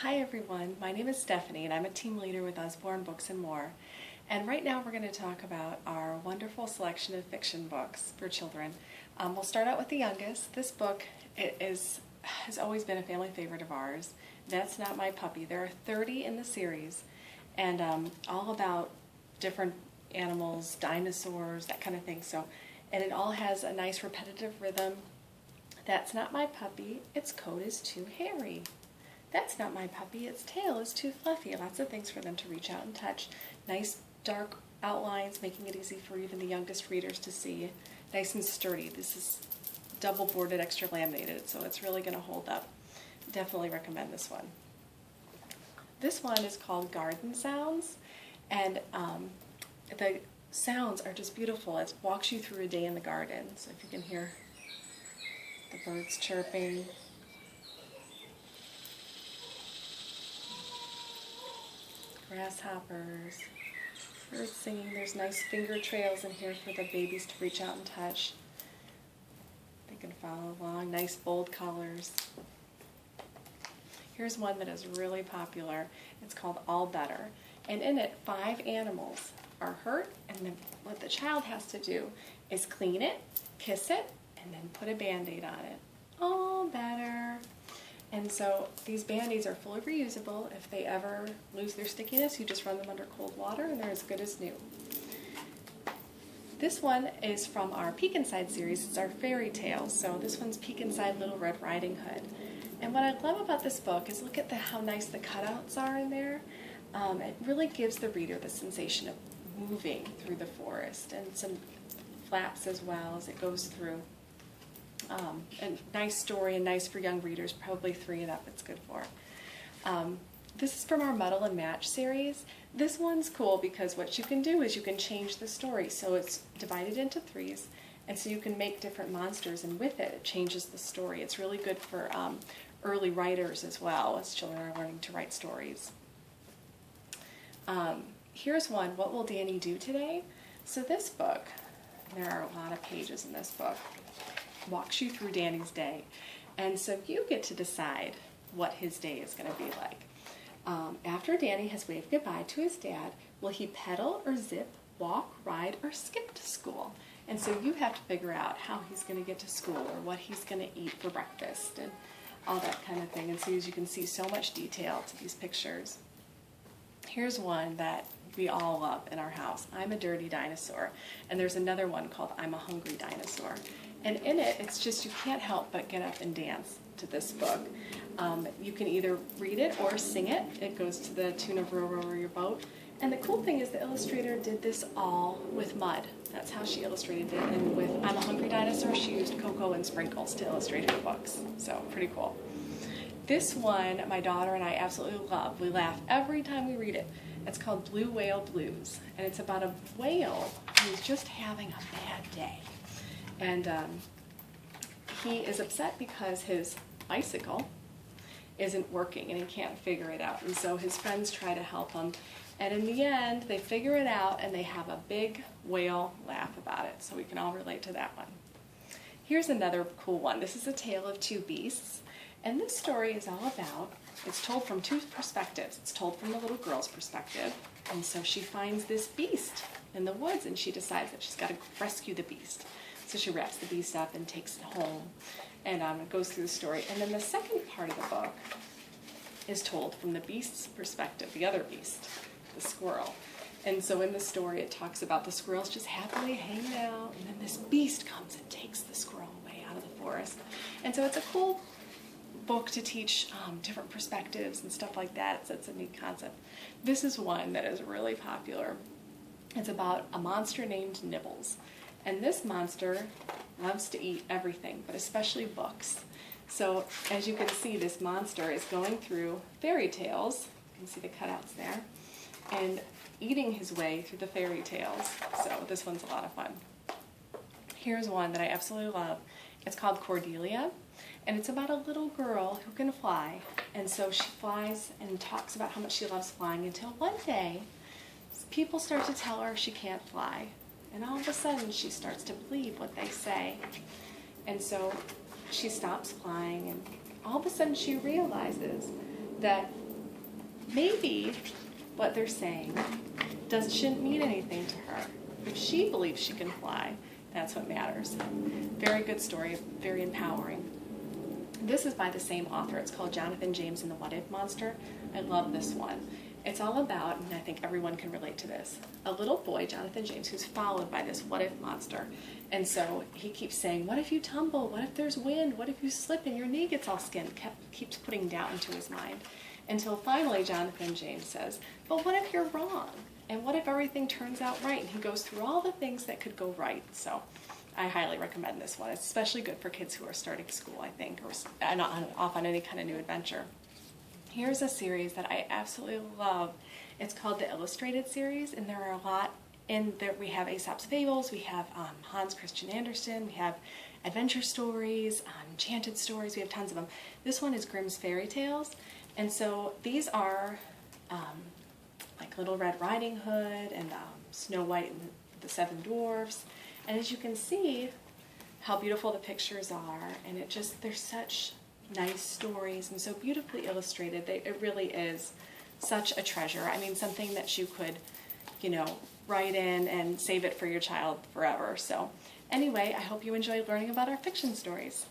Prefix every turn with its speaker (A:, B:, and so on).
A: Hi everyone, my name is Stephanie and I'm a team leader with Usborne Books and More. And right now we're going to talk about our wonderful selection of fiction books for children. We'll start out with the youngest. This book has always been a family favorite of ours. That's Not My Puppy. There are 30 in the series and all about different animals, dinosaurs, that kind of thing. And it all has a nice repetitive rhythm. That's not my puppy, its coat is too hairy. That's not my puppy, its tail is too fluffy. Lots of things for them to reach out and touch. Nice dark outlines, making it easy for even the youngest readers to see. Nice and sturdy. This is double boarded, extra laminated, so it's really going to hold up. Definitely recommend this one. This one is called Garden Sounds, and the sounds are just beautiful. It walks you through a day in the garden. So if you can hear the birds chirping, grasshoppers, birds singing. There's nice finger trails in here for the babies to reach out and touch. They can follow along. Nice bold colors. Here's one that is really popular. It's called All Better. And in it, 5 animals are hurt, and then what the child has to do is clean it, kiss it, and then put a Band-Aid on it. All better. And so these Band-Aids are fully reusable. If they ever lose their stickiness, you just run them under cold water and they're as good as new. This one is from our Peek Inside series. It's our fairy tales. So this one's Peek Inside Little Red Riding Hood. And what I love about this book is look at how nice the cutouts are in there. It really gives the reader the sensation of moving through the forest, and some flaps as well as it goes through. A nice story and nice for young readers, probably 3 and up it's good for. This is from our Muddle and Match series. This one's cool because what you can do is you can change the story. So it's divided into 3s, and so you can make different monsters, and with it changes the story. It's really good for early writers as well, as children are learning to write stories. Here's one, What Will Danny Do Today? So this book, there are a lot of pages in this book, walks you through Danny's day. And so you get to decide what his day is going to be like. After Danny has waved goodbye to his dad, will he pedal or zip, walk, ride, or skip to school? And so you have to figure out how he's going to get to school or what he's going to eat for breakfast and all that kind of thing. And so as you can see, so much detail to these pictures. Here's one that we all love in our house, I'm a Dirty Dinosaur. And there's another one called I'm a Hungry Dinosaur. And in it, it's just you can't help but get up and dance to this book. You can either read it or sing it. It goes to the tune of Row, Row, Row Your Boat. And the cool thing is the illustrator did this all with mud. That's how she illustrated it. And with I'm a Hungry Dinosaur, she used cocoa and sprinkles to illustrate her books. So pretty cool. This one, my daughter and I absolutely love. We laugh every time we read it. It's called Blue Whale Blues. And it's about a whale who's just having a bad day. And he is upset because his bicycle isn't working and he can't figure it out. And so his friends try to help him. And in the end, they figure it out and they have a big whale laugh about it. So we can all relate to that one. Here's another cool one. This is A Tale of Two Beasts. And this story is all about, it's told from 2 perspectives. It's told from the little girl's perspective. And so she finds this beast in the woods and she decides that she's got to rescue the beast. So she wraps the beast up and takes it home, and it goes through the story. And then the second part of the book is told from the beast's perspective, the other beast, the squirrel. And so in the story it talks about the squirrels just happily hanging out, and then this beast comes and takes the squirrel away out of the forest. And so it's a cool book to teach different perspectives and stuff like that. So it's a neat concept. This is one that is really popular. It's about a monster named Nibbles. And this monster loves to eat everything, but especially books. So as you can see, this monster is going through fairy tales. You can see the cutouts there. And eating his way through the fairy tales. So this one's a lot of fun. Here's one that I absolutely love. It's called Cordelia. And it's about a little girl who can fly. And so she flies and talks about how much she loves flying until one day, people start to tell her she can't fly. And all of a sudden, she starts to believe what they say. And so she stops flying, and all of a sudden she realizes that maybe what they're saying shouldn't mean anything to her. If she believes she can fly, that's what matters. Very good story, very empowering. This is by the same author. It's called Jonathan James and the What If Monster. I love this one. It's all about, and I think everyone can relate to this, a little boy, Jonathan James, who's followed by this what if monster. And so he keeps saying, what if you tumble? What if there's wind? What if you slip and your knee gets all skinned? Keeps putting doubt into his mind. Until finally Jonathan James says, but what if you're wrong? And what if everything turns out right? And he goes through all the things that could go right. So I highly recommend this one. It's especially good for kids who are starting school, I think, or off on any kind of new adventure. Here's a series that I absolutely love. It's called the Illustrated series, and there are a lot in there. We have Aesop's Fables, we have Hans Christian Andersen, we have adventure stories, enchanted stories, we have tons of them. This one is Grimm's Fairy Tales, and so these are like Little Red Riding Hood and Snow White and the Seven Dwarfs. And as you can see how beautiful the pictures are, and they're such nice stories and so beautifully illustrated. It really is such a treasure. I mean, something that you could, write in and save it for your child forever. So anyway, I hope you enjoyed learning about our fiction stories.